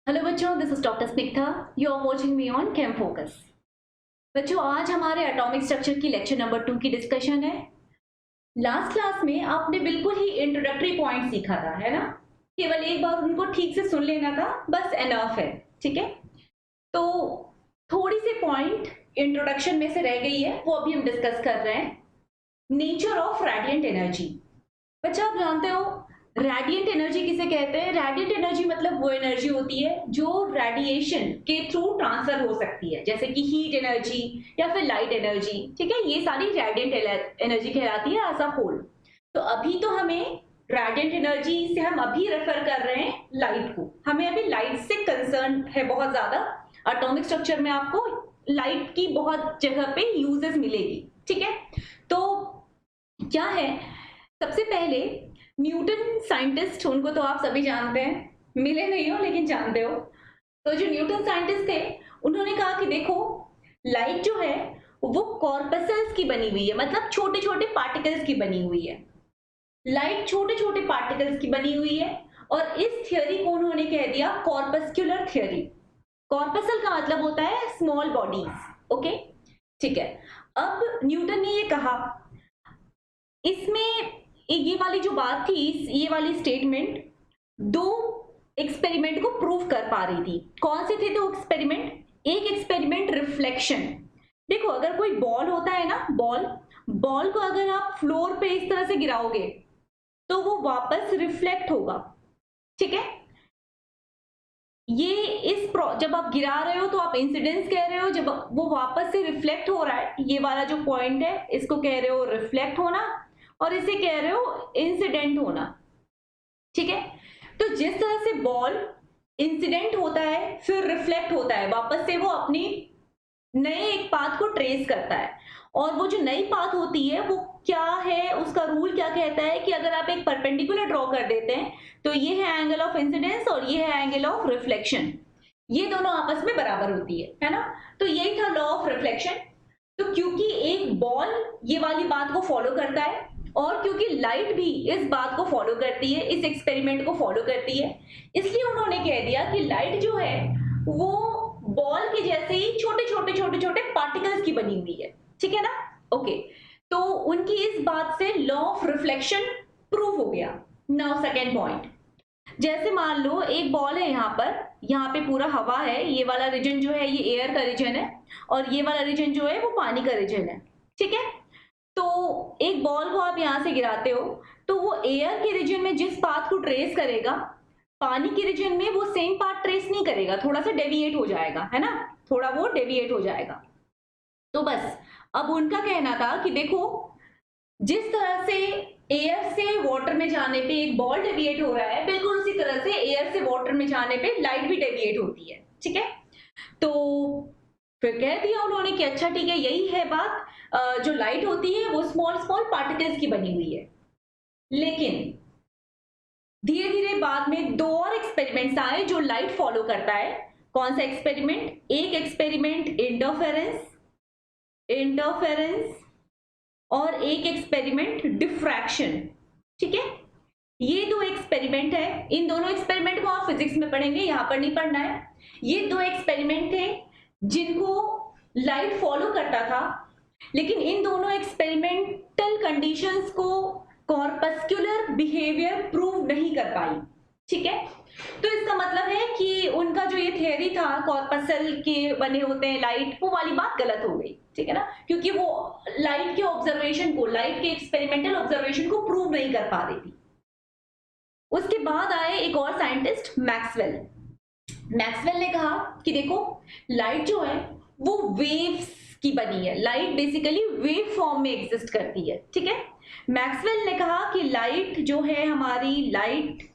Hello बच्चों, this is doctor Snigdha. You are watching me on cam focus. बच्चों, आज हमारे एटॉमिक स्ट्रक्चर की लेक्चर नंबर 2 की डिस्कशन है। लास्ट क्लास में आपने बिल्कुल ही इंट्रोडक्टरी पॉइंट सीखा था, है ना? केवल एक बार उनको ठीक से सुन लेना था, बस एनफ है। ठीक है, तो थोड़ी सी पॉइंट इंट्रोडक्शन में से रह गई है, वो अभी हम डिस्कस कर रहे हैं। Nature of radiant energy. बच्चा, आप जानते हो रेडिएंट एनर्जी किसे कहते हैं? रेडिएंट एनर्जी मतलब वो एनर्जी होती है जो रेडिएशन के थ्रू ट्रांसफर हो सकती है, जैसे कि हीट एनर्जी या फिर लाइट एनर्जी। ठीक है, ये सारी रेडिएंट एनर्जी कहलाती है एज अ होल। तो अभी तो हमें रेडिएंट एनर्जी से हम अभी रेफर कर रहे हैं लाइट को। हमें अभी लाइट से कंसर्न है बहुत ज्यादा। एटॉमिक स्ट्रक्चर में आपको लाइट की बहुत जगह पे यूजेस मिलेगी। ठीक है, तो क्या है, सबसे पहले न्यूटन साइंटिस्ट, उनको तो आप सभी जानते हैं, मिले नहीं हो लेकिन जानते हो। तो जो न्यूटन साइंटिस्ट थे, उन्होंने कहा कि देखो, लाइट जो है वो कॉर्पसल्स की बनी हुई है, मतलब छोटे छोटे पार्टिकल्स की बनी हुई है। लाइट छोटे छोटे पार्टिकल्स की बनी हुई है, और इस थियोरी को उन्होंने कह दिया कॉर्पस्कुलर थियोरी। कॉर्पसल का मतलब होता है स्मॉल बॉडीज। ओके, ठीक है। अब न्यूटन ने ये कहा, इसमें ये वाली जो बात थी, ये वाली स्टेटमेंट दो एक्सपेरिमेंट को प्रूव कर पा रही थी। कौन से थे दो एक्सपेरिमेंट? एक एक्सपेरिमेंट रिफ्लेक्शन। देखो, अगर कोई बॉल होता है ना, बॉल बॉल को अगर आप फ्लोर पे इस तरह से गिराओगे तो वो वापस रिफ्लेक्ट होगा। ठीक है, ये जब आप गिरा रहे हो तो आप इंसिडेंस कह रहे हो, जब वो वापस से रिफ्लेक्ट हो रहा है, ये वाला जो पॉइंट है इसको कह रहे हो रिफ्लेक्ट होना, और इसे कह रहे हो इंसिडेंट होना। ठीक है, तो जिस तरह से बॉल इंसिडेंट होता है फिर रिफ्लेक्ट होता है, वापस से वो अपनी नए एक पाथ को ट्रेस करता है। और वो जो नई पाथ होती है वो क्या है, उसका रूल क्या कहता है कि अगर आप एक परपेंडिकुलर ड्रॉ कर देते हैं तो ये है एंगल ऑफ इंसिडेंस और ये है एंगल ऑफ रिफ्लेक्शन, ये दोनों आपस में बराबर होती है ना? तो यही था लॉ ऑफ रिफ्लेक्शन। तो क्योंकि एक बॉल ये वाली बात को फॉलो करता है, और क्योंकि लाइट भी इस बात को फॉलो करती है, इस एक्सपेरिमेंट को फॉलो करती है, इसलिए उन्होंने कह दिया कि लाइट जो है वो बॉल के जैसे ही छोटे छोटे छोटे छोटे पार्टिकल्स की बनी हुई है। ठीक है ना? ओके, तो उनकी इस बात से लॉ ऑफ रिफ्लेक्शन प्रूव हो गया। नाउ सेकेंड पॉइंट, जैसे मान लो एक बॉल है, यहाँ पे पूरा हवा है, ये वाला रीजन जो है ये एयर का रीजन है, और ये वाला रीजन जो है वो पानी का रीजन है। ठीक है, तो एक बॉल को आप यहाँ से गिराते हो तो वो एयर के रीजन में जिस पाथ को ट्रेस करेगा, पानी के रीजन में वो सेम पाथ ट्रेस नहीं करेगा, थोड़ा सा डेविएट हो जाएगा, है ना? थोड़ा वो डेविएट हो जाएगा। तो बस, अब उनका कहना था कि देखो, जिस तरह से एयर से वाटर में जाने पे एक बॉल डेविएट हो रहा है, बिल्कुल उसी तरह से एयर से वाटर में जाने पे लाइट भी डेविएट होती है। ठीक है, तो फिर कह दिया उन्होंने कि अच्छा ठीक है, यही है बात, जो लाइट होती है वो स्मॉल स्मॉल पार्टिकल्स की बनी हुई है। लेकिन धीरे धीरे बाद में दो और एक्सपेरिमेंट्स आए जो लाइट फॉलो करता है। कौन सा एक्सपेरिमेंट? एक एक्सपेरिमेंट इंटरफेरेंस, इंटरफेरेंस, और एक एक्सपेरिमेंट डिफ्रैक्शन। ठीक है, ये दो एक्सपेरिमेंट है। इन दोनों एक्सपेरिमेंट को आप फिजिक्स में पढ़ेंगे, यहां पर नहीं पढ़ना है। ये दो एक्सपेरिमेंट थे जिनको लाइट फॉलो करता था, लेकिन इन दोनों एक्सपेरिमेंटल कंडीशंस को कॉर्पस्कुलर बिहेवियर प्रूव नहीं कर पाई। ठीक है, तो इसका मतलब है कि उनका जो ये थियरी था कॉर्पसल के बने होते हैं लाइट, वो वाली बात गलत हो गई। ठीक है ना, क्योंकि वो लाइट के ऑब्जर्वेशन को, लाइट के एक्सपेरिमेंटल ऑब्जर्वेशन को प्रूव नहीं कर पा रही थी। उसके बाद आए एक और साइंटिस्ट, मैक्सवेल। मैक्सवेल ने कहा कि देखो, लाइट जो है वो वेव्स की बनी है, लाइट बेसिकली वेव फॉर्म में एग्जिस्ट करती है। ठीक है, मैक्सवेल ने कहा कि लाइट जो है हमारी, लाइट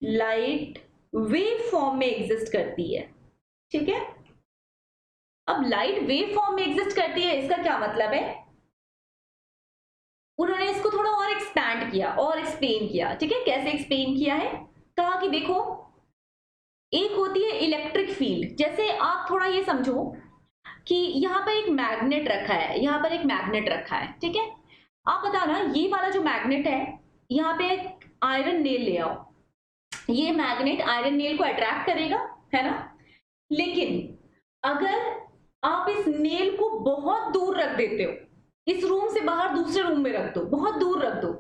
लाइट वेव फॉर्म में एग्जिस्ट करती है। ठीक है, अब लाइट वेव फॉर्म में एग्जिस्ट करती है, इसका क्या मतलब है? उन्होंने इसको थोड़ा और एक्सपैंड किया और एक्सप्लेन किया। ठीक है, कैसे एक्सप्लेन किया है? कहा कि देखो, एक होती है इलेक्ट्रिक फील्ड। जैसे आप थोड़ा ये समझो कि यहाँ पर एक मैग्नेट रखा है, यहाँ पर एक मैग्नेट रखा है। ठीक है, आप बताना, ये वाला जो मैग्नेट है, यहाँ पे एक आयरन नेल ले आओ, ये मैग्नेट आयरन नेल को अट्रैक्ट करेगा, है ना। लेकिन अगर आप इस नेल को बहुत दूर रख देते हो, इस रूम से बाहर दूसरे रूम में रख दो, बहुत दूर रख दो,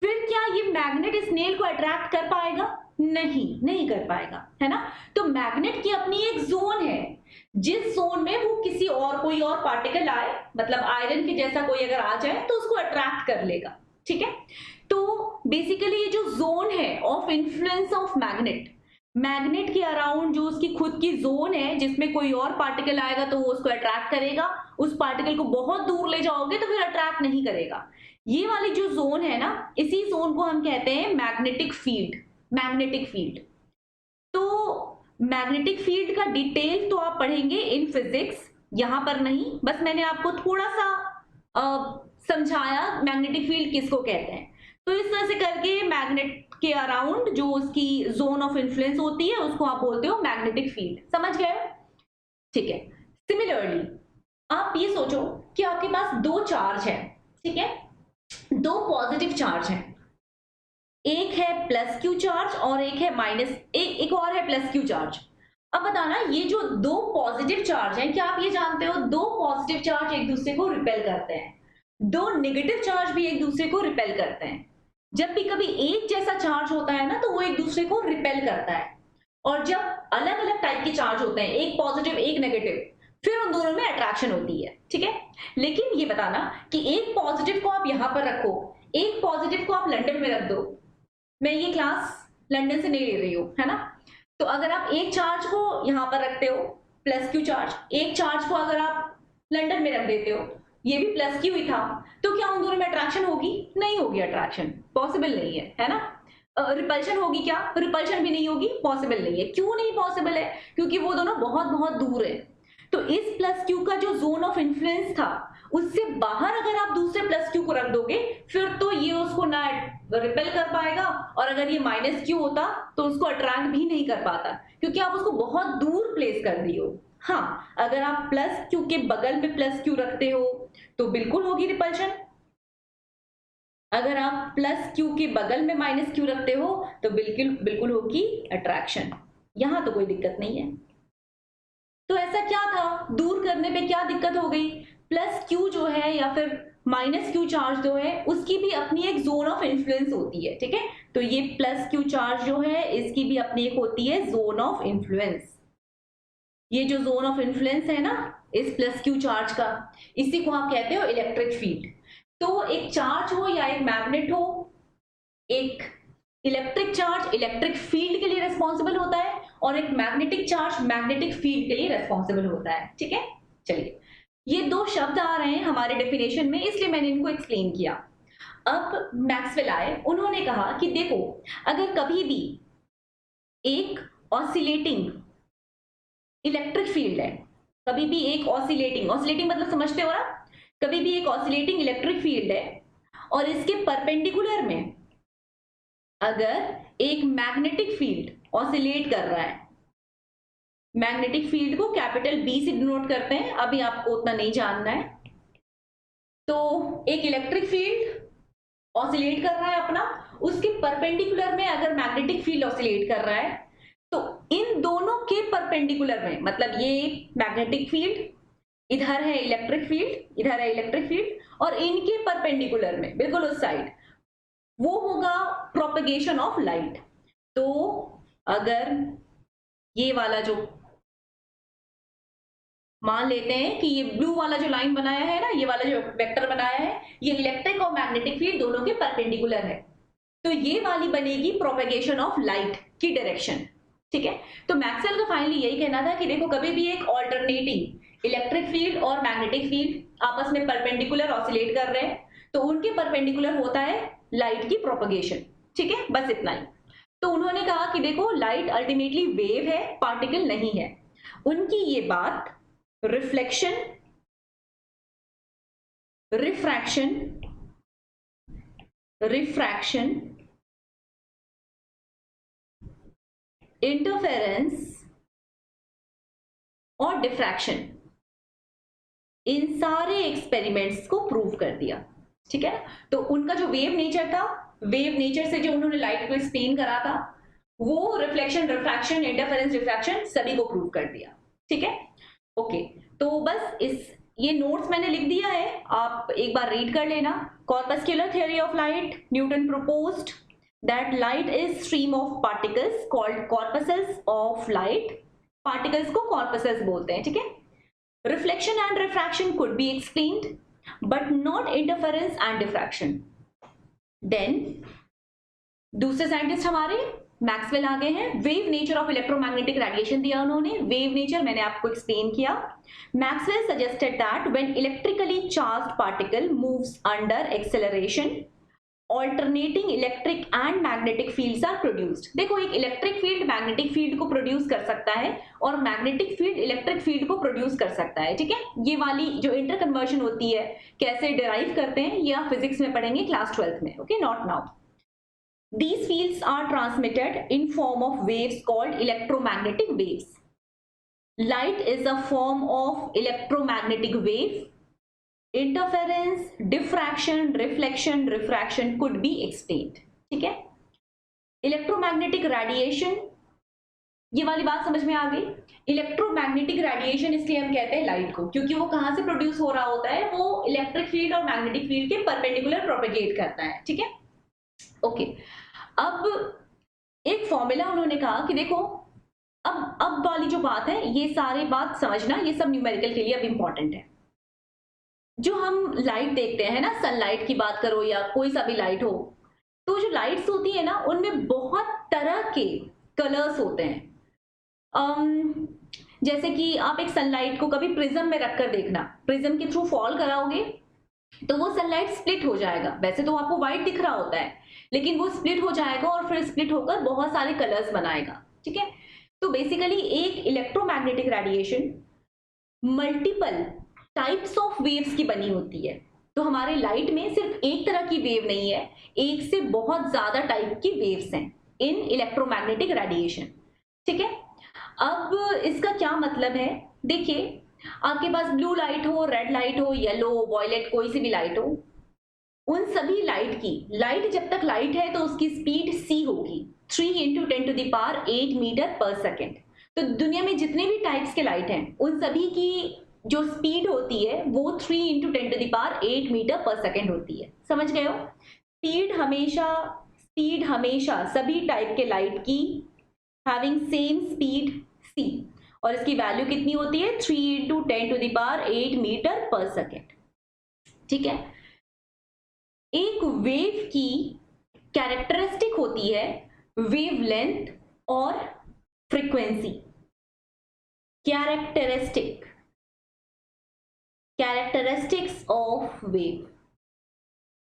फिर क्या ये मैग्नेट इस नेल को अट्रैक्ट कर पाएगा? नहीं कर पाएगा, है ना। तो मैग्नेट की अपनी एक जोन है, जिस जोन में वो किसी और कोई और पार्टिकल आए, मतलब आयरन के जैसा कोई अगर आ जाए तो उसको अट्रैक्ट कर लेगा, ठीक है। तो बेसिकली ये जो जोन है of influence of magnet, magnet के अराउंड जो उसकी खुद की जोन है, जिसमें कोई और पार्टिकल आएगा तो वो उसको अट्रैक्ट करेगा, उस पार्टिकल को बहुत दूर ले जाओगे तो फिर अट्रैक्ट नहीं करेगा। ये वाली जो जोन है ना, इसी जोन को हम कहते हैं मैग्नेटिक फील्ड। मैग्नेटिक फील्ड, तो मैग्नेटिक फील्ड का डिटेल तो आप पढ़ेंगे इन फिजिक्स, यहां पर नहीं, बस मैंने आपको थोड़ा सा समझाया मैग्नेटिक फील्ड किसको कहते हैं। तो इस तरह से करके मैग्नेट के अराउंड जो उसकी जोन ऑफ इन्फ्लुएंस होती है उसको आप बोलते हो मैग्नेटिक फील्ड, समझ गए? ठीक है। सिमिलरली आप ये सोचो कि आपके पास दो चार्ज है, ठीक है, दो पॉजिटिव चार्ज है, एक है प्लस क्यू चार्ज और एक है माइनस, एक और है प्लस क्यू चार्ज। अब बताना, ये जो दो पॉजिटिव चार्ज हैं, क्या आप ये जानते हो दो पॉजिटिव चार्ज एक दूसरे को रिपेल करते हैं, दो नेगेटिव चार्ज भी एक दूसरे को रिपेल करते हैं। जब भी कभी एक जैसा चार्ज होता है ना तो वो एक दूसरे को रिपेल करता है, और जब अलग अलग टाइप के चार्ज होते हैं, एक पॉजिटिव एक नेगेटिव, फिर उन दोनों में अट्रैक्शन होती है, ठीक है। लेकिन ये बताना कि एक पॉजिटिव को आप यहां पर रखो, एक पॉजिटिव को आप लंदन में रख दो, मैं ये क्लास लंदन से नहीं ले रही हूं, है ना। तो अगर आप एक चार्ज को यहां पर रखते हो प्लस क्यू चार्ज, एक चार्ज को अगर आप लंदन में रख देते हो, ये भी प्लस क्यू ही था, तो क्या उन दोनों में अट्रैक्शन होगी? नहीं होगी, अट्रैक्शन पॉसिबल नहीं है ना। रिपल्शन होगी क्या? रिपल्शन भी नहीं होगी, पॉसिबल नहीं है। क्यों नहीं पॉसिबल है? क्योंकि वो दोनों बहुत बहुत दूर है। तो इस प्लस क्यू का जो जोन ऑफ इन्फ्लुएंस था, उससे बाहर अगर आप दूसरे प्लस क्यू को रख दोगे, फिर तो ये उसको ना रिपेल कर पाएगा, और अगर ये माइनस क्यू होता तो उसको अट्रैक्ट भी नहीं कर पाता, क्योंकि आप उसको बहुत दूर प्लेस कर दिए हो। हाँ, अगर आप प्लस क्यू के बगल में प्लस क्यू रखते हो तो बिल्कुल होगी रिपल्शन, अगर आप प्लस क्यू के बगल में माइनस क्यू रखते हो तो बिल्कुल होगी अट्रैक्शन, यहां तो कोई दिक्कत नहीं है। तो ऐसा क्या था, दूर करने पे क्या दिक्कत हो गई? प्लस क्यू जो है या फिर माइनस क्यू चार्ज जो है, उसकी भी अपनी एक जोन ऑफ इन्फ्लुएंस होती है, ठीक है। तो ये प्लस क्यू चार्ज जो है, इसकी भी अपनी एक होती है जोन ऑफ इन्फ्लुएंस। ये जो जोन ऑफ इन्फ्लुएंस है ना इस प्लस क्यू चार्ज का, इसी को आप कहते हो इलेक्ट्रिक फील्ड। तो एक चार्ज हो या एक मैग्नेट हो, एक इलेक्ट्रिक चार्ज इलेक्ट्रिक फील्ड के लिए रेस्पॉन्सिबल होता है, और एक मैग्नेटिक चार्ज मैग्नेटिक फील्ड के लिए रेस्पॉन्सिबल होता है, ठीक है। चलिए, ये दो शब्द आ रहे हैं हमारे डेफिनेशन में, इसलिए मैंने इनको एक्सप्लेन किया। अब मैक्सवेल आए, उन्होंने कहा कि देखो, अगर कभी भी एक ऑसिलेटिंग इलेक्ट्रिक फील्ड है, कभी भी एक ऑसिलेटिंग मतलब समझते हो ना, कभी भी एक ऑसिलेटिंग इलेक्ट्रिक फील्ड है, और इसके परपेंडिकुलर में अगर एक मैग्नेटिक फील्ड ऑसिलेट कर रहा है, मैग्नेटिक फील्ड को कैपिटल बी से डिनोट करते हैं, अभी आपको उतना नहीं जानना है। तो एक इलेक्ट्रिक फील्ड ऑसिलेट कर रहा है अपना, उसके परपेंडिकुलर में अगर मैग्नेटिक फील्ड ऑसिलेट कर रहा है, तो इन दोनों के परपेंडिकुलर में, मतलब ये मैग्नेटिक फील्ड, इधर है इलेक्ट्रिक फील्ड, इधर है इलेक्ट्रिक फील्ड, और इनके परपेंडिकुलर में बिल्कुल उस साइड वो होगा प्रोपगेशन ऑफ लाइट। तो अगर ये वाला जो मान लेते हैं कि ये ब्लू वाला जो लाइन बनाया है ना, ये वाला जो वेक्टर बनाया है, ये इलेक्ट्रिक और मैग्नेटिक फील्ड दोनों के परपेंडिकुलर है, तो ये वाली बनेगी प्रोपगेशन ऑफ लाइट की डायरेक्शन, ठीक है। तो मैक्सवेल का फाइनली यही कहना था कि देखो, कभी भी एक ऑल्टरनेटिंग इलेक्ट्रिक फील्ड और मैग्नेटिक फील्ड आपस में परपेंडिकुलर ऑसिलेट कर रहे हैं, तो उनके परपेंडिकुलर होता है लाइट की प्रोपगेशन, ठीक है, बस इतना ही। तो उन्होंने कहा कि देखो, लाइट अल्टीमेटली वेव है, पार्टिकल नहीं है। उनकी ये बात रिफ्लेक्शन, रिफ्रैक्शन, इंटरफेरेंस और डिफ्रैक्शन, इन सारे एक्सपेरिमेंट्स को प्रूव कर दिया, ठीक है। तो उनका जो वेव नेचर था, वेव नेचर से जो उन्होंने लाइट को एक्सप्लेन करा था, वो रिफ्लेक्शन, रिफ्रैक्शन, इंटरफेरेंस, रिफ्रैक्शन सभी को प्रूव कर दिया। ठीक है, ओके। तो बस ये नोट्स मैंने लिख दिया है, आप एक बार रीड कर लेना। Corpuscular theory of light, Newton proposed that light is stream of particles called corpuscles of light। particles को corpuscles बोलते हैं, ठीक है। reflection and refraction could be explained but not interference and diffraction। then दूसरे scientist हमारे Maxwell आ गए हैं। Wave nature of electromagnetic radiation दिया उन्होंने। वेव नेचर मैंने आपको एक्सप्लेन किया। Maxwell suggested that when electrically charged particle moves under acceleration, alternating electric and magnetic fields are produced. देखो, एक इलेक्ट्रिक फील्ड मैग्नेटिक फील्ड को प्रोड्यूस कर सकता है और मैग्नेटिक फील्ड इलेक्ट्रिक फील्ड को प्रोड्यूस कर सकता है, ठीक है। ये वाली जो इंटर कन्वर्शन होती है, कैसे डिराइव करते हैं, ये आप फिजिक्स में पढ़ेंगे क्लास 12th में, okay, not now. These fields are transmitted in form of waves called electromagnetic waves. Light is a form of electromagnetic wave. Interference, diffraction, reflection, refraction could be explained. ठीक है? Electromagnetic radiation, ये वाली बात समझ में आ गई। Electromagnetic radiation इसलिए हम कहते हैं लाइट को, क्योंकि वो कहां से प्रोड्यूस हो रहा होता है, वो इलेक्ट्रिक फील्ड और मैग्नेटिक फील्ड के परपेंडिकुलर प्रोपेगेट करता है, ठीक है, ओके। अब एक फॉर्मूला उन्होंने कहा कि देखो, अब वाली जो बात है, ये सारी बात समझना, ये सब न्यूमेरिकल के लिए अब इंपॉर्टेंट है। जो हम लाइट देखते हैं ना, सनलाइट की बात करो या कोई सा भी लाइट हो, तो जो लाइट्स होती है ना, उनमें बहुत तरह के कलर्स होते हैं। जैसे कि आप एक सनलाइट को कभी प्रिज्म में रखकर देखना, प्रिज्म के थ्रू फॉल कराओगे तो वो सनलाइट स्प्लिट हो जाएगा। वैसे तो आपको व्हाइट दिख रहा होता है, लेकिन वो स्प्लिट हो जाएगा और फिर स्प्लिट होकर बहुत सारे कलर्स बनाएगा, ठीक है। तो बेसिकली एक electromagnetic radiation multiple types of waves की बनी होती है। तो हमारे लाइट में सिर्फ एक तरह की वेव नहीं है, एक से बहुत ज्यादा टाइप की वेव्स हैं इन इलेक्ट्रोमैग्नेटिक रेडिएशन, ठीक है। अब इसका क्या मतलब है, देखिए, आपके पास ब्लू लाइट हो, रेड लाइट हो, येलो, वॉयलेट, कोई सी भी लाइट हो, उन सभी लाइट की, लाइट जब तक लाइट है तो उसकी स्पीड c होगी 3 × 10⁸ मीटर पर सेकेंड। तो दुनिया में जितने भी टाइप्स के लाइट हैं, उन सभी की जो स्पीड होती है वो 3 × 10⁸ मीटर पर सेकेंड होती है। समझ गए हो? स्पीड हमेशा सभी टाइप के लाइट की हैविंग सेम स्पीड c, और इसकी वैल्यू कितनी होती है, 3 × 10⁸ मीटर पर सेकेंड, ठीक है। एक वेव की कैरेक्टरिस्टिक होती है वेवलेंथ और फ्रीक्वेंसी। कैरेक्टरिस्टिक्स ऑफ वेव,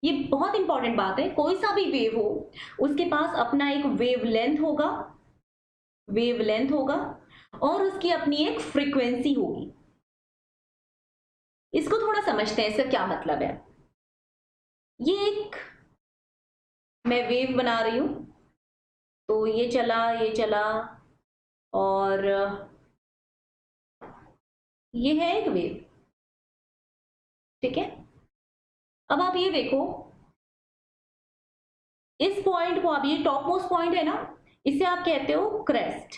ये बहुत इंपॉर्टेंट बात है। कोई सा भी वेव हो, उसके पास अपना एक वेवलेंथ होगा और उसकी अपनी एक फ्रीक्वेंसी होगी। इसको थोड़ा समझते हैं, इसका क्या मतलब है। ये एक मैं वेव बना रही हूं, तो ये चला और ये है एक वेव, ठीक है। अब आप ये देखो, इस पॉइंट को, आप ये टॉप मोस्ट पॉइंट है ना, इसे आप कहते हो क्रेस्ट,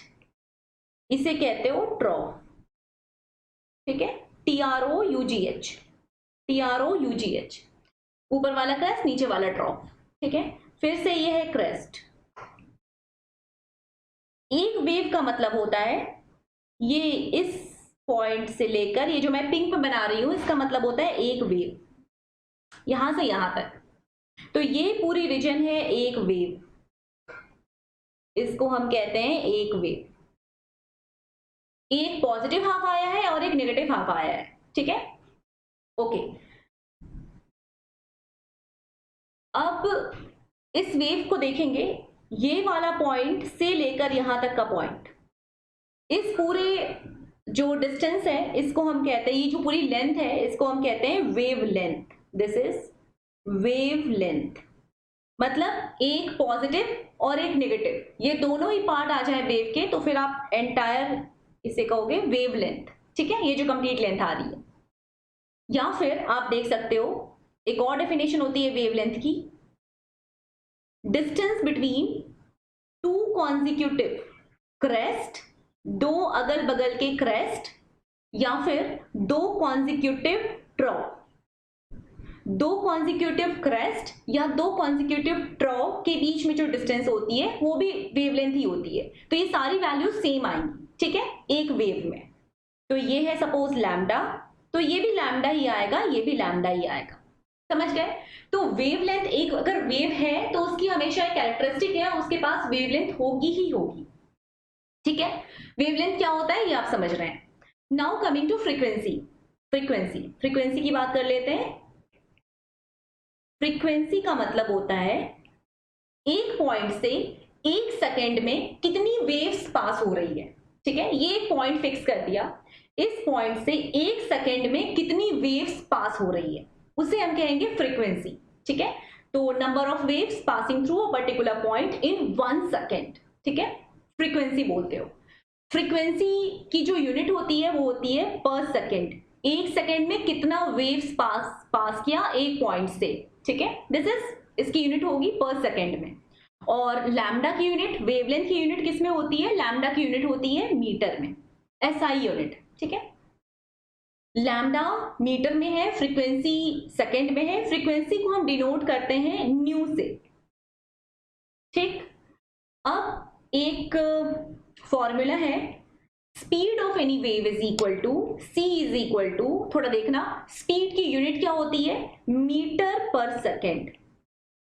इसे कहते हो ट्रॉफ, ठीक है, TROUGH, ऊपर वाला क्रेस्ट, नीचे वाला ट्रॉफ, ठीक है। फिर से ये है क्रेस्ट। एक वेव का मतलब होता है, ये इस पॉइंट से लेकर, ये जो मैं पिंक में बना रही हूं, इसका मतलब होता है एक वेव, यहां से यहां तक। तो ये पूरी रीजन है एक वेव, इसको हम कहते हैं एक वेव। एक पॉजिटिव हाफ आया है और एक नेगेटिव हाफ आया है, ठीक है, ओके। अब इस वेव को देखेंगे, ये वाला पॉइंट से लेकर यहां तक का पॉइंट, इस पूरे जो डिस्टेंस है, इसको हम कहते हैं, ये जो पूरी लेंथ है, इसको हम कहते हैं wave length. This is wave length, मतलब एक पॉजिटिव और एक नेगेटिव, ये दोनों ही पार्ट आ जाए वेव के, तो फिर आप एंटायर इसे कहोगे वेव लेंथ, ठीक है, ये जो कंप्लीट लेंथ आ रही है। या फिर आप देख सकते हो, एक और डेफिनेशन होती है वेवलेंथ की, distance between two consecutive crest, दो अगल बगल के क्रेस्ट, या फिर दो कॉन्जिक्यूटिव ट्रॉ, दो कॉन्जिक्यूटिव क्रेस्ट या दो कॉन्जिक्यूटिव ट्रॉ के बीच में जो डिस्टेंस होती है वो भी वेवलेंथ ही होती है। तो ये सारी वैल्यू सेम आएंगी, ठीक है, एक वेव में। तो ये है सपोज लैम्डा, तो ये भी लैम्डा ही आएगा, ये भी लैम्डा ही आएगा। समझ गए? तो वेवलेंथ, एक अगर वेव है तो उसकी हमेशा एक कैरेक्टरिस्टिक है, उसके पास वेवलेंथ होगी ही होगी, ठीक है। वेवलेंथ क्या होता है ये आप समझ रहे हैं। Now coming to frequency. Frequency की बात कर लेते हैं। फ्रीक्वेंसी का मतलब होता है एक पॉइंट से एक सेकेंड में कितनी वेव्स पास हो रही है, ठीक है। ये एक पॉइंट फिक्स कर दिया, इस पॉइंट से एक सेकेंड में कितनी वेव्स पास हो रही है उसे हम कहेंगे फ्रीक्वेंसी, ठीक है। तो number of waves passing through a particular point in 1 second, ठीक है, फ्रीक्वेंसी बोलते हो। फ्रीक्वेंसी की जो यूनिट होती है वो होती है पर सेकेंड, एक सेकेंड में कितना वेव्स पास किया एक पॉइंट से, ठीक है, दिस इज इसकी यूनिट होगी पर सेकेंड में। और लैम्डा की यूनिट, वेवलेंथ की यूनिट किस में होती है? लैम्डा की यूनिट होती है मीटर में, एसआई यूनिट, ठीक है। लैम्डा मीटर में है, फ्रीक्वेंसी सेकेंड में है। फ्रीक्वेंसी को हम डिनोट करते हैं न्यू से, ठीक। अब एक फॉर्मूला है, speed of any wave is equal to c is equal to, थोड़ा देखना, स्पीड की यूनिट क्या होती है? मीटर पर सेकेंड,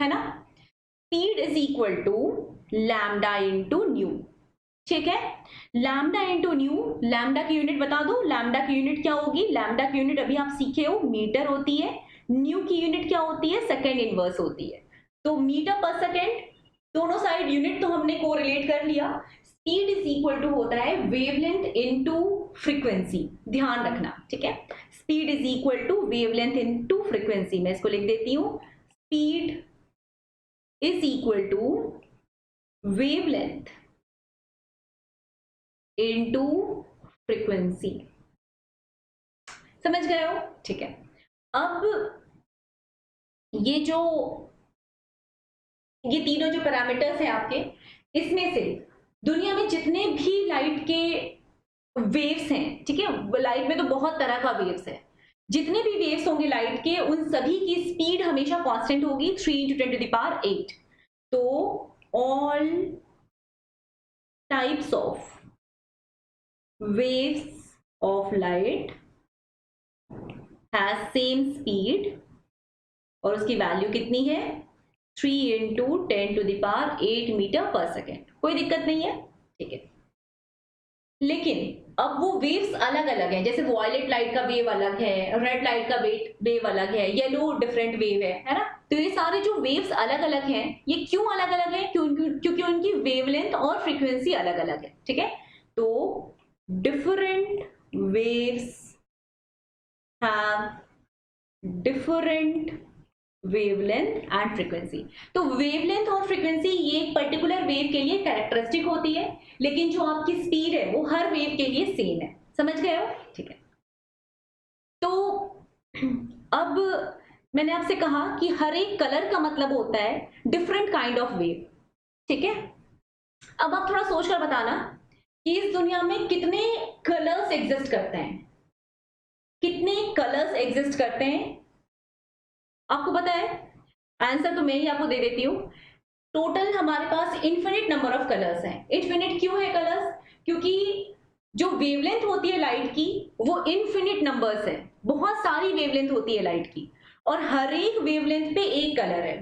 है ना। Speed is equal to lambda into nu, ठीक है। लैम्डा इंटू न्यू, लैम्डा की यूनिट बता दो, लैम्डा की यूनिट क्या होगी? लैम्डा की यूनिट अभी आप सीखे हो मीटर होती है, न्यू की यूनिट क्या होती है? सेकेंड इनवर्स होती है। तो मीटर पर सेकेंड, दोनों साइड यूनिट तो हमने कोरिलेट कर लिया। स्पीड इज इक्वल टू होता है वेवलेंथ इनटू फ्रीक्वेंसी, ध्यान रखना, ठीक है। Speed is equal to wavelength into frequency, मैं इसको लिख देती हूं, speed is equal to wavelength into frequency. समझ गए हो? ठीक है। अब ये तीनों जो पैरामीटर्स हैं आपके, इसमें से दुनिया में जितने भी लाइट के वेव्स हैं, ठीक है, लाइट में तो बहुत तरह का वेव्स है, जितने भी वेव्स होंगे लाइट के, उन सभी की स्पीड हमेशा कांस्टेंट होगी 3 × 10⁸। तो all types of waves of light has same speed और उसकी वैल्यू कितनी है? 3 × 10⁸ मीटर पर सेकेंड। कोई दिक्कत नहीं है, ठीक है। लेकिन अब वो वेव्स अलग अलग हैं, जैसे वॉयलेट लाइट का वेव अलग है, रेड लाइट का वेव अलग है, येलो डिफरेंट वेव है ना। तो ये सारे जो वेव्स अलग अलग हैं, ये क्यों अलग अलग हैं? क्योंकि उनकी वेवलेंथ और फ्रीक्वेंसी अलग अलग है, ठीक है। तो different waves have different wavelength and frequency। तो wavelength और frequency ये एक पर्टिकुलर वेव के लिए कैरेक्टरिस्टिक होती है, लेकिन जो आपकी स्पीड है वो हर वेव के लिए सेम है। समझ गए हो? ठीक है। तो अब मैंने आपसे कहा कि हर एक कलर का मतलब होता है डिफरेंट काइंड ऑफ वेव, ठीक है। अब आप थोड़ा सोच कर बताना कि इस दुनिया में कितने कलर्स एग्जिस्ट करते हैं, कितने कलर्स एग्जिस्ट करते हैं? आपको पता है? आंसर तो मैं ही आपको दे देती हूँ। टोटल हमारे पास इन्फिनिट नंबर ऑफ कलर्स हैं। इन्फिनिट क्यों है कलर्स? क्योंकि जो वेवलेंथ होती है लाइट की वो इन्फिनिट नंबर्स है, बहुत सारी वेवलेंथ होती है लाइट की, और हर एक वेवलेंथ पे एक कलर है।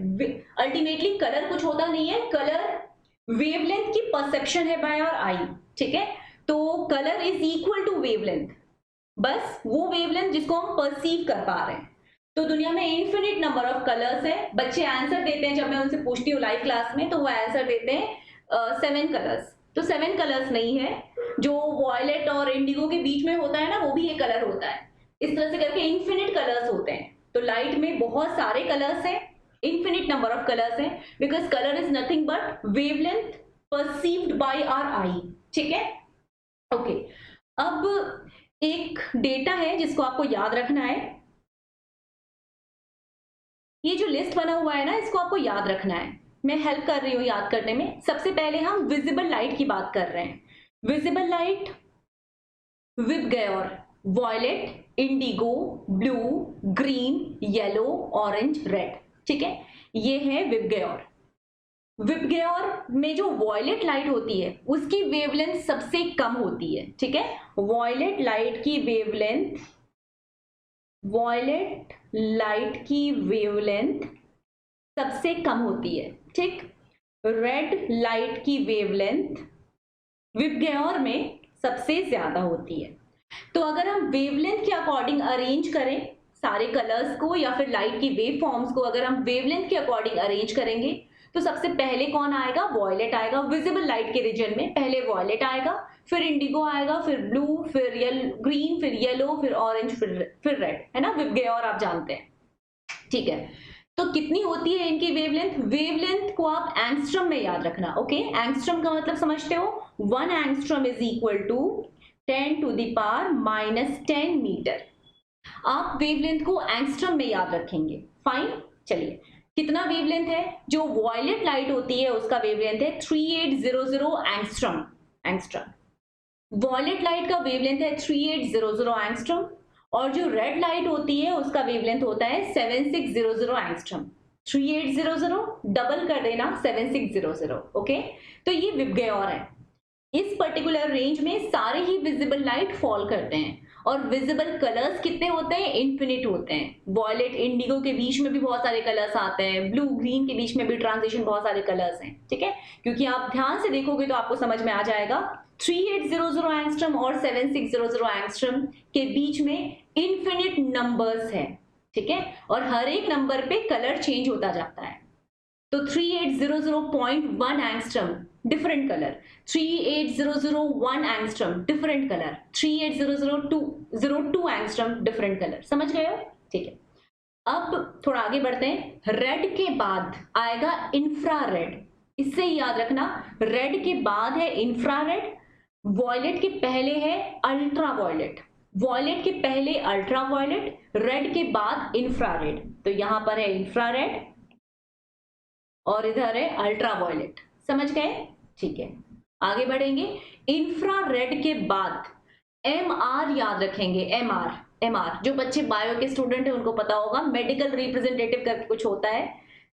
अल्टीमेटली कलर कुछ होता नहीं है, कलर वेवलेंथ की परसेप्शन है बाय आवर आई, ठीक है। तो colour is equal to wavelength, बस वो वेवलेंथ जिसको हम परसीव कर पा रहे हैं। तो दुनिया में इन्फिनिट नंबर ऑफ कलर्स है। बच्चे आंसर देते हैं, जब मैं उनसे पूछती हूँ लाइव क्लास में, तो वो आंसर देते हैं 7 कलर्स। तो 7 कलर्स नहीं है, जो वॉयलेट और इंडिगो के बीच में होता है ना, वो भी एक कलर होता है। इस तरह से करके इन्फिनिट कलर्स होते हैं। तो लाइट में बहुत सारे कलर्स हैं, इन्फिनिट नंबर ऑफ कलर्स हैं, because colour is nothing but wavelength perceived by our eye, ठीक है। ओके, अब एक डेटा है जिसको आपको याद रखना है। ये जो लिस्ट बना हुआ है ना, इसको आपको याद रखना है। मैं हेल्प कर रही हूँ याद करने में। सबसे पहले हम विजिबल लाइट की बात कर रहे हैं। Visible light VIBGYOR, violet, indigo, blue, green, yellow, orange, red. ठीक है, ये है विबग्योर। विबग्योर में जो वॉयलेट लाइट होती है उसकी वेवलेंथ सबसे कम होती है। ठीक है, वॉयलेट लाइट की वेवलेंथ सबसे कम होती है। ठीक, रेड लाइट की वेवलेंथ विबग्योर में सबसे ज्यादा होती है। तो अगर हम वेवलेंथ के अकॉर्डिंग अरेंज करें सारे कलर्स को, या फिर लाइट की वेव फॉर्म्स को अगर हम वेवलेंथ के अकॉर्डिंग अरेंज करेंगे, तो सबसे पहले कौन आएगा? वॉयलेट आएगा। विजिबल लाइट के रीजन में पहले वॉयलेट आएगा, फिर इंडिगो आएगा, फिर ब्लू, फिर ग्रीन, फिर येलो, फिर ऑरेंज, फिर रेड, है ना। विबग्योर आप जानते हैं। ठीक है, तो कितनी होती है इनकी वेवलेंथ? वेवलेंथ को आप एंगस्ट्रम में याद रखना। ओके, एंगस्ट्रम का मतलब समझते हो? 1 angstrom is equal to 10 to the power -10 metre. आप वेवलेंथ को एंगस्ट्रम में याद रखेंगे। फाइन, चलिए, कितना वेवलेंथ है? जो वॉयलेट लाइट होती है उसका वेवलेंथ है 3800 एंगस्ट्रम। वॉयलेट लाइट का वेवलेंथ है 3800 एंगस्ट्रम, और जो रेड लाइट होती है उसका वेवलेंथ होता है 7600 एंगस्ट्रम। 3800 डबल कर देना 7600। ओके, तो ये विबग्योर है। इस पर्टिकुलर रेंज में सारे ही विजिबल लाइट फॉल करते हैं, और विजिबल कलर्स कितने होते हैं? इन्फिनिट होते हैं। वॉयलेट इंडिगो के बीच में भी बहुत सारे कलर्स आते हैं, ब्लू ग्रीन के बीच में भी ट्रांजिशन बहुत सारे कलर्स हैं। ठीक है, क्योंकि आप ध्यान से देखोगे तो आपको समझ में आ जाएगा 3800 एंगस्ट्रम और 7600 एंगस्ट्रम के बीच में इन्फिनिट नंबर्स है। ठीक है, और हर एक नंबर पे कलर चेंज होता जाता है। तो 3800.1 angstrom different colour, 38001 angstrom different colour, 38002 angstrom different colour. समझ गए हो? ठीक है, अब थोड़ा आगे बढ़ते हैं। रेड के बाद आएगा इंफ्रारेड। इससे याद रखना, रेड के बाद है इंफ्रारेड, वॉयलेट के पहले है अल्ट्रा वॉयलेट, वॉयलेट के पहले अल्ट्रा वॉयलेट, रेड के बाद इंफ्रारेड। तो यहां पर है इंफ्रारेड और इधर है अल्ट्रा वॉयलेट। समझ गए? ठीक है, आगे बढ़ेंगे। इंफ्रारेड के बाद MR याद रखेंगे। MR जो बच्चे बायो के स्टूडेंट हैं उनको पता होगा, मेडिकल रिप्रेजेंटेटिव करके कुछ होता है।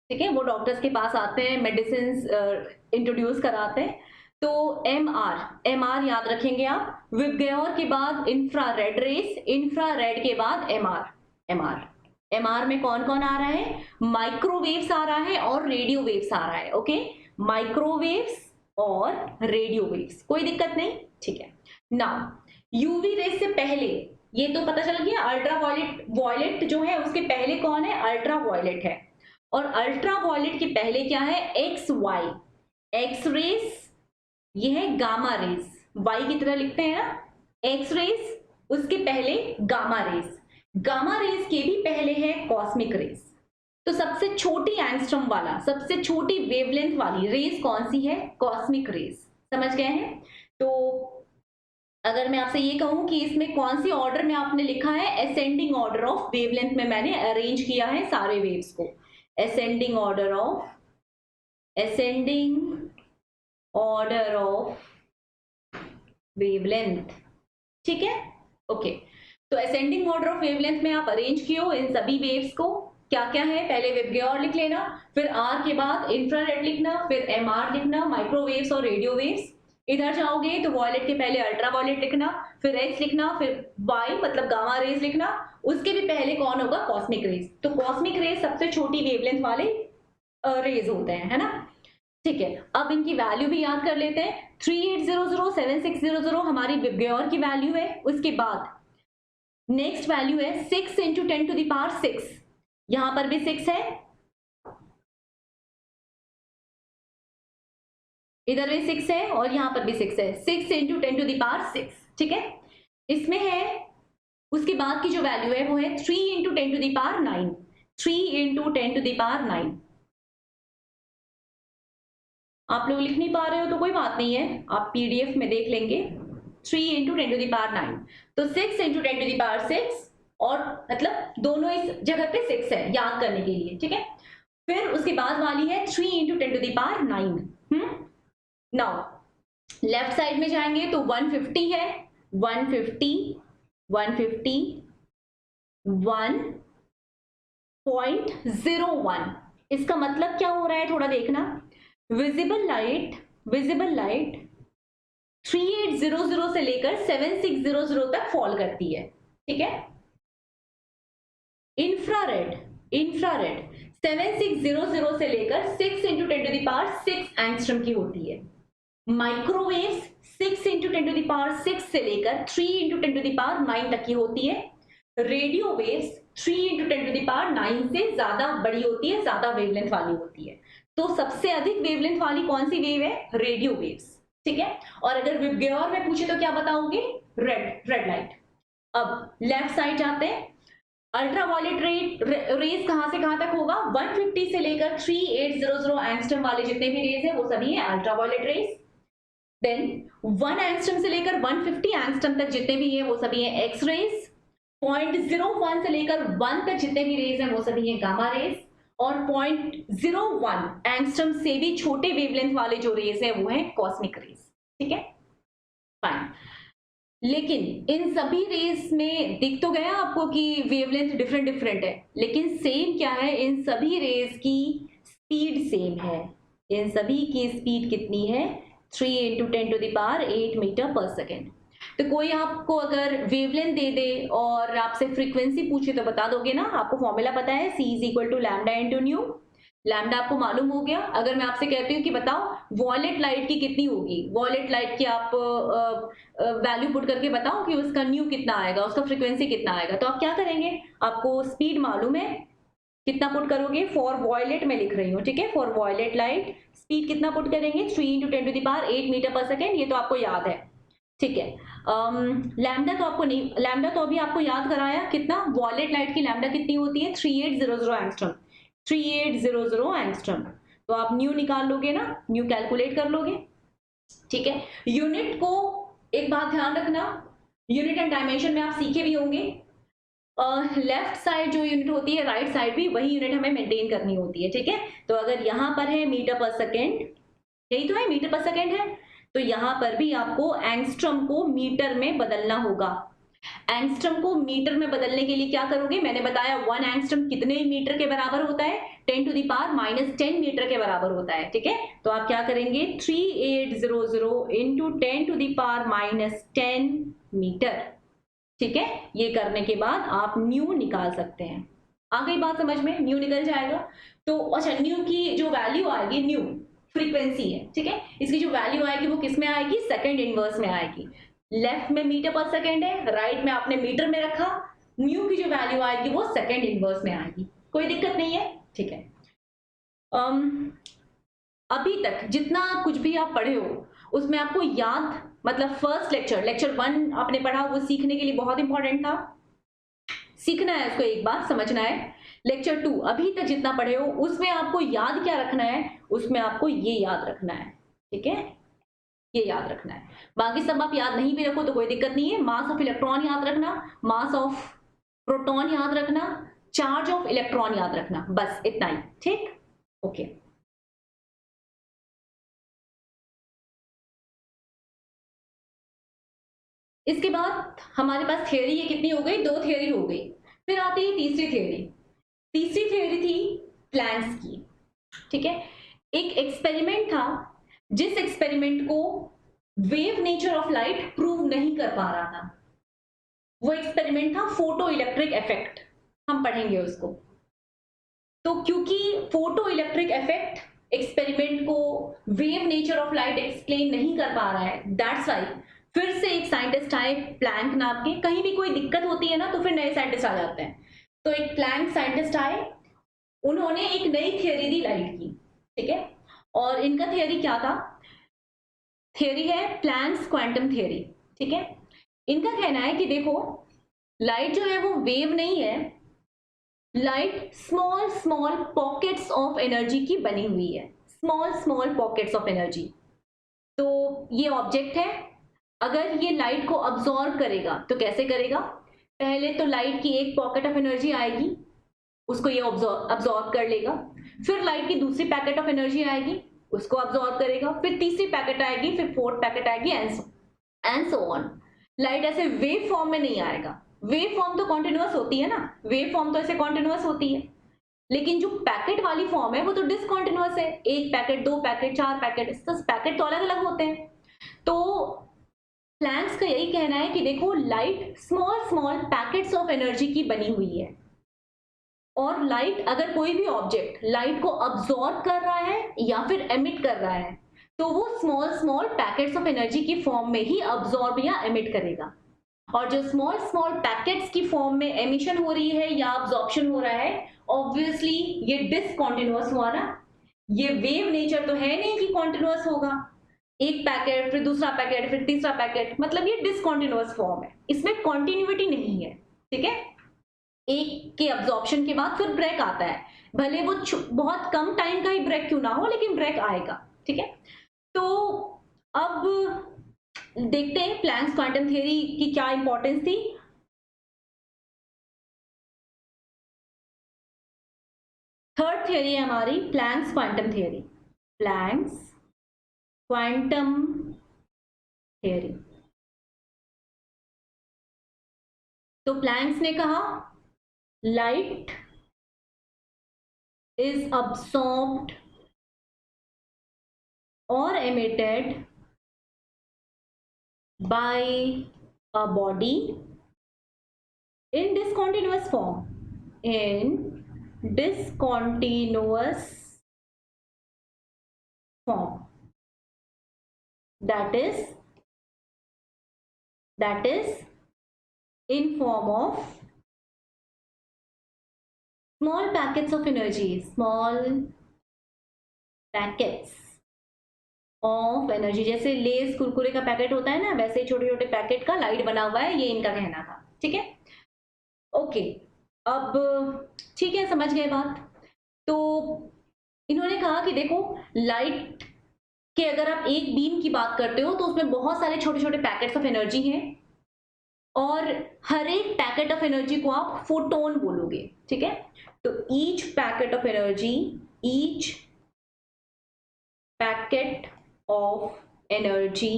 ठीक है, वो डॉक्टर्स के पास आते हैं, मेडिसिन इंट्रोड्यूस कराते हैं। तो MR याद रखेंगे आप। विबग्योर के बाद इंफ्रारेड रेस, इंफ्रारेड के बाद MR में कौन कौन आ रहा है? माइक्रोवेव्स आ रहा है और रेडियो वेव्स आ रहा है। ओके, माइक्रोवेव्स और रेडियो वेव्स, कोई दिक्कत नहीं। ठीक है, नाउ यूवी रेस से पहले ये तो पता चल गया, अल्ट्रा वॉयलेट जो है उसके पहले कौन है? अल्ट्रा वॉयलेट है। और अल्ट्रा वॉयलेट के पहले क्या है? एक्स रेस, ये है गामा रेस, वाई की तरह लिखते हैं ना, एक्स रेस, उसके पहले गामा रेस, गामा रेस के भी पहले है कॉस्मिक रेस। तो सबसे छोटी एंगस्ट्रम वाला, सबसे छोटी वेवलेंथ वाली रेस कौन सी है? Cosmic rays. समझ गए हैं? तो अगर मैं आपसे ये कहूं कि इसमें कौन सी ऑर्डर में आपने लिखा है, असेंडिंग ऑर्डर ऑफ वेवलेंथ में मैंने अरेंज किया है सारे वेव्स को, असेंडिंग ऑर्डर ऑफ वेवलेंथ। ठीक है, ओके। तो असेंडिंग ऑर्डर ऑफ वेवलेंथ में आप अरेंज किए इन सभी वेव्स को। क्या क्या है? पहले विबग्योर लिख लेना, फिर R के बाद इंफ्रारेड लिखना, फिर MR लिखना, माइक्रोवेव्स और रेडियो वेव्स। इधर जाओगे तो वॉयलेट के पहले अल्ट्रा वॉयलेट लिखना, फिर X लिखना, फिर Y मतलब गामा रेज लिखना, उसके भी पहले कौन होगा? Cosmic rays. तो कॉस्मिक रेज सबसे छोटी वेवलेंथ वाले रेज होते हैं, है ना। ठीक है, अब इनकी वैल्यू भी याद कर लेते हैं। 3800 7600 हमारी विबग्योर की वैल्यू है। उसके बाद नेक्स्ट वैल्यू है 6 × 10⁶। यहां पर भी 6 है, इधर भी 6 है और यहां पर भी 6 है। 6 × 10⁶। ठीक है, इसमें है, उसके बाद की जो वैल्यू है वो है 3 × 10⁹। 3 × 10⁹। आप लोग लिख नहीं पा रहे हो तो कोई बात नहीं है, आप PDF में देख लेंगे। 3 × 10⁹। तो 6 × 10⁶, और मतलब दोनों इस जगह पे 6 है याद करने के लिए। ठीक है, फिर उसके बाद वाली है 3 इंटू 10⁹9। नाउ लेफ्ट साइड में जाएंगे तो 150 है, 150 150 1.01। इसका मतलब क्या हो रहा है थोड़ा देखना। विजिबल लाइट 3800 से लेकर 7600 तक फॉल करती है, ठीक है। इंफ्रारेड 7600 से लेकर 6 इंटू 10⁶ एंगस्ट्रम की होती है। माइक्रोवेव्स 6 इंटू 10⁶ से लेकर 3 इंटू 10⁹ तक की होती है। रेडियो वेव्स 3 इंटू 10⁹ से ज्यादा बड़ी होती है, ज्यादा वेवलेंथ वाली होती है। तो सबसे अधिक वेवलेंथ वाली कौन सी वेव है? रेडियो वेव्स, ठीक है। और अगर विबग्योर में पूछे तो क्या बताओगे? Red light. अब लेफ्ट साइड जाते हैं। अल्ट्रावायलेट रेज कहां से कहां तक होगा? 150 से लेकर 3800 एंगस्ट्रम वाले जितने भी रेज है वो सभी है अल्ट्रावायलेट रेज। देन 1 एंगस्ट्रम से लेकर 150 एंगस्ट्रम तक जितने भी है वो सभी है एक्स रेज। 0.01 से लेकर 1 तक जितने भी रेज हैं वो सभी हैं गामा रेज। और 0.01 एंगस्ट्रम से भी छोटे वेवलेंथ वाले जो रेज हैं वो हैं कॉस्मिक रेज, ठीक है, फाइन। लेकिन इन सभी रेस में दिख तो गया आपको कि वेवलेंथ डिफरेंट है, लेकिन सेम क्या है? इन सभी रेस की स्पीड सेम है। इन सभी की स्पीड कितनी है? 3 इंटू 10⁸ मीटर पर सेकेंड। तो कोई आपको अगर वेवलेंथ दे दे और आपसे फ्रीक्वेंसी पूछे तो बता दोगे ना? आपको फॉर्मूला पता है, C is equal to lambda into nu. Lambda आपको मालूम हो गया। अगर मैं आपसे कहती हूँ कि बताओ वॉयलेट लाइट की कितनी होगी, वॉयलेट लाइट की आप वैल्यू पुट करके बताओ कि उसका न्यू कितना आएगा, उसका फ्रीक्वेंसी कितना आएगा, तो आप क्या करेंगे? आपको स्पीड मालूम है, कितना पुट करोगे? फॉर वॉयलेट में लिख रही हूँ, ठीक है, फॉर वॉयलेट लाइट स्पीड कितना पुट करेंगे? 3 इंटू 10⁸ मीटर पर सेकेंड। ये तो आपको याद है, ठीक है। लैम्डा तो आपको नहीं, लैम्डा तो अभी आपको याद कराया कितना, वॉयलेट लाइट की लैम्डा कितनी होती है? 3800 एंगस्ट्रम, 3800 एंगस्ट्रम। तो आप न्यू निकाल लोगे ना, न्यू कैलकुलेट कर लोगे, ठीक है। यूनिट को एक बात ध्यान रखना, यूनिट एंड डायमेंशन में आप सीखे भी होंगे, लेफ्ट साइड जो यूनिट होती है, राइट साइड भी वही यूनिट हमें मेंटेन करनी होती है, ठीक है। तो अगर यहां पर है मीटर पर सेकेंड, यही तो है, मीटर पर सेकेंड है, तो यहां पर भी आपको एंगस्ट्रम को मीटर में बदलना होगा। एंगस्ट्रम को मीटर में बदलने के लिए क्या करोगे? मैंने बताया 1 एंगस्ट्रम कितने मीटर के बराबर होता है? 10⁻⁻10 मीटर के बराबर होता है, ठीक है। तो आप क्या करेंगे? 3800 इंटू 10⁻⁻10 मीटर, ठीक है। ये करने के बाद आप न्यू निकाल सकते हैं। आ गई बात समझ में? न्यू निकल जाएगा। तो अच्छा, न्यू की जो वैल्यू आएगी, न्यू फ्रीक्वेंसी है, ठीक है, इसकी जो वैल्यू आएगी वो किस में आएगी? सेकंड इनवर्स में आएगी। लेफ्ट में मीटर पर सेकेंड है, राइट में आपने मीटर में रखा, न्यू की जो वैल्यू आएगी वो सेकंड इनवर्स में आएगी। कोई दिक्कत नहीं है, ठीक है। अभी तक जितना कुछ भी आप पढ़े हो उसमें आपको याद, मतलब फर्स्ट लेक्चर 1 आपने पढ़ा, वो सीखने के लिए बहुत इंपॉर्टेंट था, सीखना है उसको, एक बार समझना है। लेक्चर 2 अभी तक जितना पढ़े हो उसमें आपको याद क्या रखना है? उसमें आपको ये याद रखना है, ठीक है, ये याद रखना है। बाकी सब आप याद नहीं भी रखो तो कोई दिक्कत नहीं है। मास ऑफ इलेक्ट्रॉन याद रखना, मास ऑफ प्रोटॉन याद रखना, चार्ज ऑफ इलेक्ट्रॉन याद रखना, बस इतना ही, ठीक, ओके। इसके बाद हमारे पास थियरी ये कितनी हो गई? 2 थियरी हो गई। फिर आती है तीसरी थियरी। तीसरी थियरी थी प्लैंक्स की, ठीक है। एक एक्सपेरिमेंट था, जिस एक्सपेरिमेंट को wave nature of light prove नहीं कर पा रहा था, वो एक्सपेरिमेंट था फोटो इलेक्ट्रिक इफेक्ट। हम पढ़ेंगे उसको। तो क्योंकि फोटो इलेक्ट्रिक इफेक्ट एक्सपेरिमेंट को wave nature of light explain नहीं कर पा रहा है, दैट्स वाई फिर से एक साइंटिस्ट आए प्लैंक नाम के। कहीं भी कोई दिक्कत होती है ना तो फिर नए साइंटिस्ट आ जाते हैं। तो एक प्लैंक साइंटिस्ट आए, उन्होंने एक नई थियरी दी लाइट की, ठीक है। और इनका थियरी क्या था? थियरी है प्लैंक्स क्वांटम थियरी, ठीक है। इनका कहना है कि देखो, लाइट जो है वो वेव नहीं है, light small small pockets of energy की बनी हुई है, small small pockets of energy. तो ये ऑब्जेक्ट है, अगर ये लाइट को अब्सॉर्ब करेगा तो कैसे करेगा? पहले तो लाइट की एक पॉकेट ऑफ एनर्जी आएगी, उसको ये अब्सॉर्ब कर लेगा। फिर लाइट की दूसरी पैकेट ऑफ एनर्जी आएगी, उसको अब्सॉर्ब करेगा। फिर तीसरी पैकेट आएगी, फिर फोर्थ पैकेट आएगी, एंड सो ऑन। लाइट ऐसे वेव फॉर्म में नहीं आएगा। वेव फॉर्म तो कॉन्टिन्यूअस होती है ना, वेव फॉर्म तो ऐसे कॉन्टिन्यूअस होती है, लेकिन जो पैकेट वाली फॉर्म है वो तो डिसकॉन्टिन्यूअस है। एक पैकेट, दो पैकेट, चार पैकेट, पैकेट तो अलग अलग होते हैं। तो प्लैंक्स का यही कहना है कि देखो, light small small packets of energy की बनी हुई है, और लाइट, अगर कोई भी ऑब्जेक्ट लाइट को अब्सॉर्ब कर रहा है या फिर एमिट कर रहा है, तो वो small small packets of energy की फॉर्म में ही अब्सॉर्ब या एमिट करेगा। और जो स्मॉल स्मॉल पैकेट्स की फॉर्म में एमिशन हो रही है या अब्सॉर्प्शन हो रहा है, ऑब्वियसली ये डिसकॉन्टिन्यूअस हुआ ना। ये वेव नेचर तो है नहीं कि कॉन्टिन्यूअस होगा, एक पैकेट फिर दूसरा पैकेट फिर तीसरा पैकेट, मतलब ये डिसकॉन्टिन्यूअस फॉर्म है, इसमें कॉन्टिन्यूटी नहीं है। ठीक है, एक के अब्सॉर्प्शन के बाद फिर ब्रेक आता है, भले वो बहुत कम टाइम का ही ब्रेक क्यों ना हो, लेकिन ब्रेक आएगा। ठीक है, तो अब देखते हैं प्लैंक्स क्वांटम थ्योरी की क्या इंपॉर्टेंस थी। थर्ड थ्योरी है हमारी Planck's quantum theory. Planck's quantum theory. तो प्लैंक्स ने कहा light is absorbed or emitted by a body in discontinuous form, in discontinuous form, that is in form of small packets of energy, small packets of energy। जैसे less Kurkure का packet होता है ना, वैसे छोटे छोटे पैकेट का लाइट बना हुआ है, ये इनका कहना था। ठीक है, ओके, अब ठीक है, समझ गए बात। तो इन्होंने कहा कि देखो, लाइट के अगर आप एक बीम की बात करते हो तो उसमें बहुत सारे छोटे छोटे पैकेट्स ऑफ एनर्जी हैं, और हर एक पैकेट ऑफ एनर्जी को आप फोटोन बोलोगे। ठीक है, तो each packet of energy, each packet of energy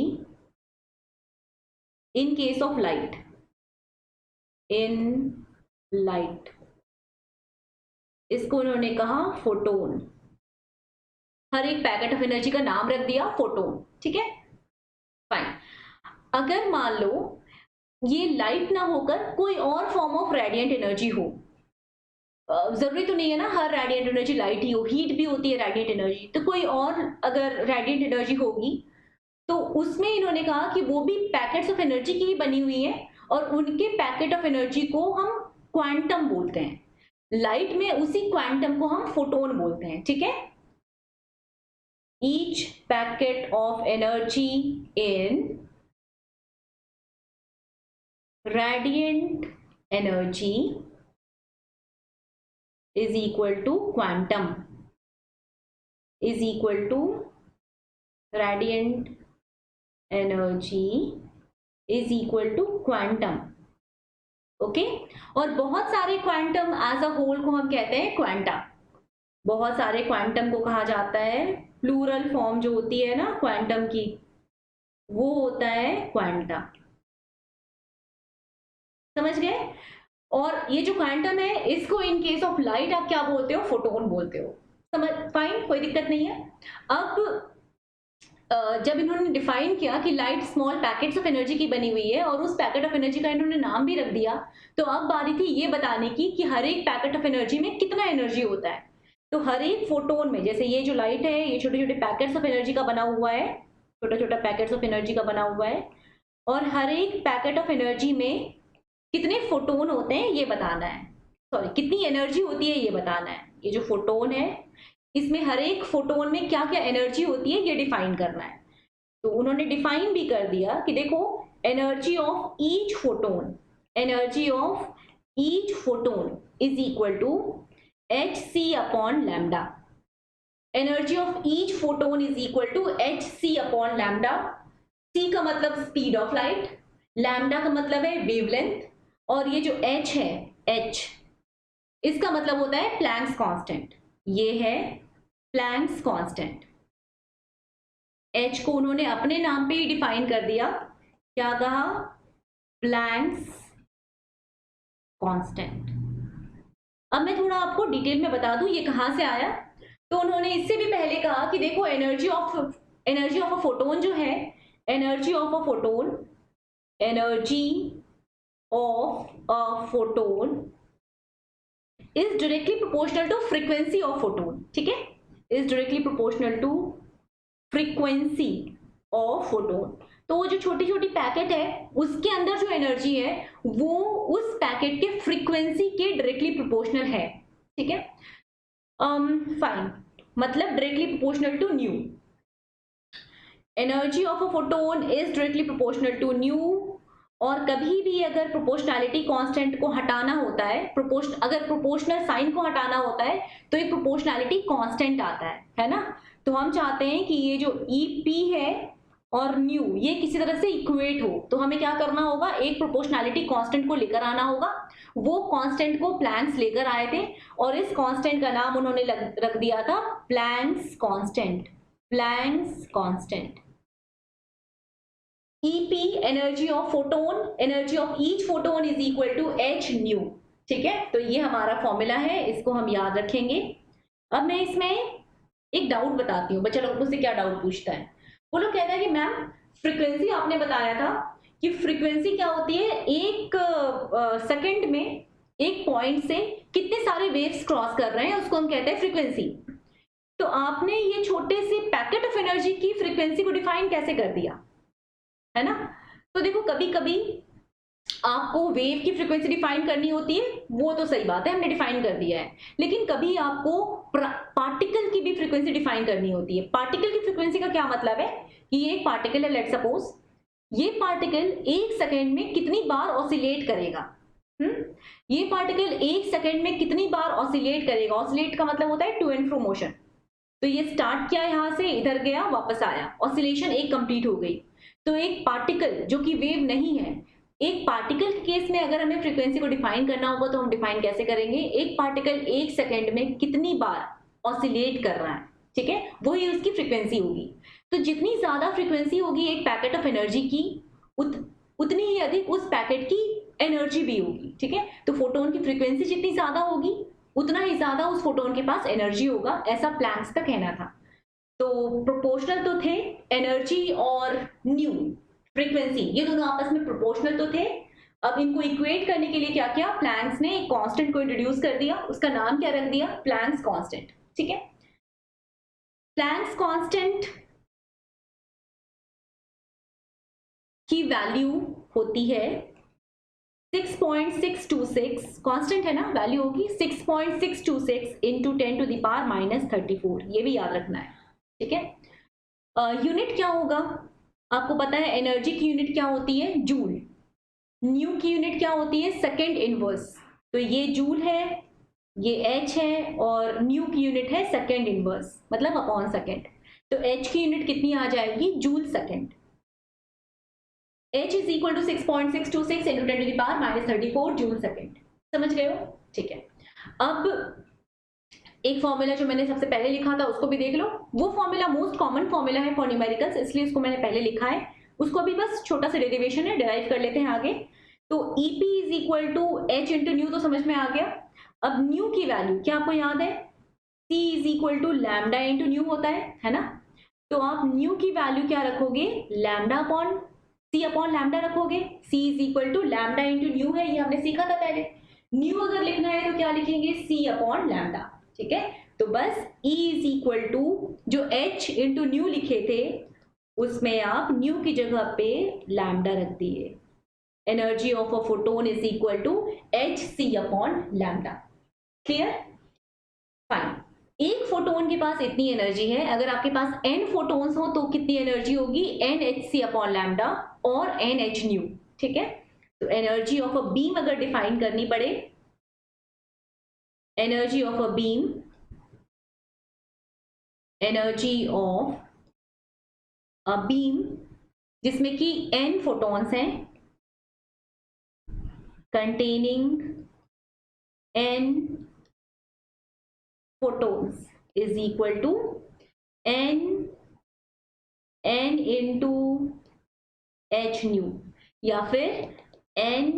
in case of light, in light, इसको उन्होंने कहा फोटोन। हर एक पैकेट ऑफ एनर्जी का नाम रख दिया फोटोन। ठीक है, फाइन। अगर मान लो ये लाइट ना होकर कोई और फॉर्म ऑफ रेडिएंट एनर्जी हो, जरूरी तो नहीं है ना हर रेडिएंट एनर्जी लाइट ही हो, हीट भी होती है रेडिएंट एनर्जी, तो कोई और अगर रेडिएंट एनर्जी होगी तो उसमें इन्होंने कहा कि वो भी पैकेट्स ऑफ एनर्जी की ही बनी हुई है, और उनके पैकेट ऑफ एनर्जी को हम क्वांटम बोलते हैं। लाइट में उसी क्वांटम को हम फोटोन बोलते हैं। ठीक है, each packet of energy in radiant energy is equal to quantum, is equal to radiant energy is equal to quantum। Okay, और बहुत सारे क्वांटम एज अ होल को हम कहते हैं क्वांटा। बहुत सारे क्वांटम को कहा जाता है, प्लूरल फॉर्म जो होती है ना क्वांटम की, वो होता है क्वांटा। समझ गए? और ये जो क्वांटम है, इसको इन केस ऑफ लाइट आप क्या बोलते हो? फोटोन बोलते हो। समझ, फाइन, कोई दिक्कत नहीं है। अब जब इन्होंने डिफाइन किया कि light small packets of energy की बनी हुई है, और उस पैकेट ऑफ एनर्जी का इन्होंने नाम भी रख दिया, तो अब बारी थी ये बताने की कि हर एक पैकेट ऑफ एनर्जी में कितना एनर्जी होता है। तो हर एक फोटोन में, जैसे ये जो लाइट है, ये छोटे छोटे पैकेट्स ऑफ एनर्जी का बना हुआ है, छोटा छोटा पैकेट्स ऑफ एनर्जी का बना हुआ है, और हर एक पैकेट ऑफ एनर्जी में कितने फोटोन होते हैं ये बताना है, सॉरी कितनी एनर्जी होती है ये बताना है। ये जो फोटोन है, इसमें हर एक फोटोन में क्या क्या एनर्जी होती है ये डिफाइन करना है। तो उन्होंने डिफाइन भी कर दिया कि देखो, energy of each photon, energy of each photon is equal to hc upon lambda. Energy of each photon is equal to hc upon lambda. c का मतलब स्पीड ऑफ लाइट, लैम्डा का मतलब है वेवलेंथ, और ये जो h है, h इसका मतलब होता है प्लैंक्स कांस्टेंट। ये है प्लैंक्स कांस्टेंट। H को उन्होंने अपने नाम पे ही डिफाइन कर दिया, क्या कहा? Planck's constant. अब मैं थोड़ा आपको डिटेल में बता दूं ये कहां से आया। तो उन्होंने इससे भी पहले कहा कि देखो एनर्जी ऑफ अ फोटोन जो है, energy of a photon, energy of a photon is directly proportional to frequency of photon. ठीक है, is directly proportional to frequency of photon. तो वो जो छोटी छोटी पैकेट है उसके अंदर जो एनर्जी है वो उस पैकेट के फ्रीक्वेंसी के डायरेक्टली प्रोपोर्शनल है। ठीक है, फाइन, मतलब directly proportional to nu. Energy of a photon is directly proportional to nu. और कभी भी अगर प्रोपोर्शनैलिटी कांस्टेंट को हटाना होता है, अगर प्रोपोर्शनल साइन को हटाना होता है तो एक प्रोपोर्शनैलिटी कांस्टेंट आता है ना। तो हम चाहते हैं कि ये जो EP है और न्यू ये किसी तरह से इक्वेट हो, तो हमें क्या करना होगा? एक प्रोपोर्शनैलिटी कांस्टेंट को लेकर आना होगा। वो कांस्टेंट को प्लैंक्स लेकर आए थे और इस कांस्टेंट का नाम उन्होंने रख दिया था Planck's constant. Planck's constant. EP energy of photon, energy of each photon is equal to H nu. ठीक है, तो ये हमारा फॉर्मूला है, इसको हम याद रखेंगे। अब मैं इसमें एक डाउट बताती हूँ, बच्चा लोग मुझसे क्या डाउट पूछता है। वो लोग कहता है कि मैम फ्रीक्वेंसी आपने बताया था कि फ्रीक्वेंसी क्या होती है, एक सेकंड में एक पॉइंट से कितने सारे वेव्स क्रॉस कर रहे हैं उसको हम कहते हैं फ्रीक्वेंसी। तो आपने ये छोटे से पैकेट ऑफ एनर्जी की फ्रीक्वेंसी को डिफाइन कैसे कर दिया, है ना। तो देखो कभी कभी आपको वेव की फ्रीक्वेंसी डिफाइन करनी होती है, वो तो सही बात है, हमने डिफाइन कर दिया है। लेकिन कभी आपको पार्टिकल की भी फ्रीक्वेंसी डिफाइन करनी होती है। पार्टिकल की फ्रीक्वेंसी का क्या मतलब है कि ये एक पार्टिकल है, लेट सपोज ये पार्टिकल एक सेकेंड में कितनी बार ऑसिलेट करेगा। ये पार्टिकल एक सेकेंड में कितनी बार ऑसिलेट करेगा। ऑसिलेट का मतलब होता है टू एंड फ्रो मोशन। तो ये स्टार्ट किया यहां से, इधर गया, वापस आया, ऑसिलेशन एक कंप्लीट हो गई। तो एक पार्टिकल जो कि वेव नहीं है, एक पार्टिकल के केस में अगर हमें फ्रीक्वेंसी को डिफाइन करना होगा तो हम डिफाइन कैसे करेंगे? एक पार्टिकल एक सेकेंड में कितनी बार ऑसिलेट कर रहा है, ठीक है, वही उसकी फ्रीक्वेंसी होगी। तो जितनी ज्यादा फ्रीक्वेंसी होगी एक पैकेट ऑफ एनर्जी की, उतनी ही अधिक उस पैकेट की एनर्जी भी होगी। ठीक है, तो फोटोन की फ्रीक्वेंसी जितनी ज्यादा होगी उतना ही ज्यादा उस फोटोन के पास एनर्जी होगा, ऐसा प्लैंक्स का कहना था। तो प्रोपोर्शनल तो थे एनर्जी और न्यू फ्रीक्वेंसी, ये दोनों आपस में प्रोपोर्शनल तो थे। अब इनको इक्वेट करने के लिए क्या किया? प्लैंक्स ने एक कांस्टेंट को इंट्रोड्यूस कर दिया, उसका नाम क्या रख दिया? Planck's constant. ठीक है, प्लैंक्स कांस्टेंट की वैल्यू होती है 6.626, कांस्टेंट है ना, वैल्यू होगी 6.626 इंटू 10 टू द पावर -34। ये भी याद रखना है। ठीक है, यूनिट क्या होगा आपको पता है? एनर्जी की यूनिट क्या होती है? जूल। न्यू की यूनिट क्या होती है? Second inverse. तो ये जूल है, ये H है, और न्यू की यूनिट है सेकेंड इनवर्स, मतलब अपॉन सेकेंड। तो H की यूनिट कितनी आ जाएगी? Joule second. H is equal to 6.626 into 10 to the power -34 joule second. समझ गए हो? ठीक है, अब एक फॉर्मूला जो मैंने सबसे पहले लिखा था उसको भी देख लो। वो फॉर्मूला मोस्ट कॉमन फॉर्मूला है फॉर न्यूमेरिकल्स, इसलिए उसको मैंने पहले लिखा है। उसको भी बस छोटा सा डेरिवेशन है, डिराइव कर लेते हैं आगे। तो EP is equal to H into nu, तो समझ में आ गया। अब न्यू की वैल्यू क्या आपको याद है? C is equal to lambda into nu होता है ना। तो आप न्यू की वैल्यू क्या रखोगे? Lambda upon C upon lambda रखोगे। C is equal to lambda into nu है, ये हमने सीखा था पहले। न्यू अगर लिखना है तो क्या लिखेंगे? C upon lambda. ठीक है, तो बस E इज इक्वल टू जो H इंटू न्यू लिखे थे उसमें आप न्यू की जगह पे लैम्डा रख दिए। Energy of a photon is equal to HC upon lambda. Clear? Fine. एक फोटोन के पास इतनी एनर्जी है, अगर आपके पास n फोटोन्स हो तो कितनी एनर्जी होगी? NHC अपॉन लैम्डा और NH न्यू। ठीक है, तो एनर्जी ऑफ अ बीम अगर डिफाइन करनी पड़े, energy of a beam, energy of a beam जिसमें कि n फोटॉन्स हैं, containing n photons is equal to n into h new या फिर n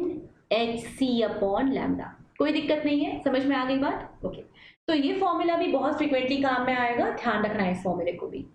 h c upon lambda. कोई दिक्कत नहीं है, समझ में आ गई बात? ओके तो ये फॉर्मूला भी बहुत फ्रिक्वेंटली काम में आएगा, ध्यान रखना है इस फॉर्मूले को भी।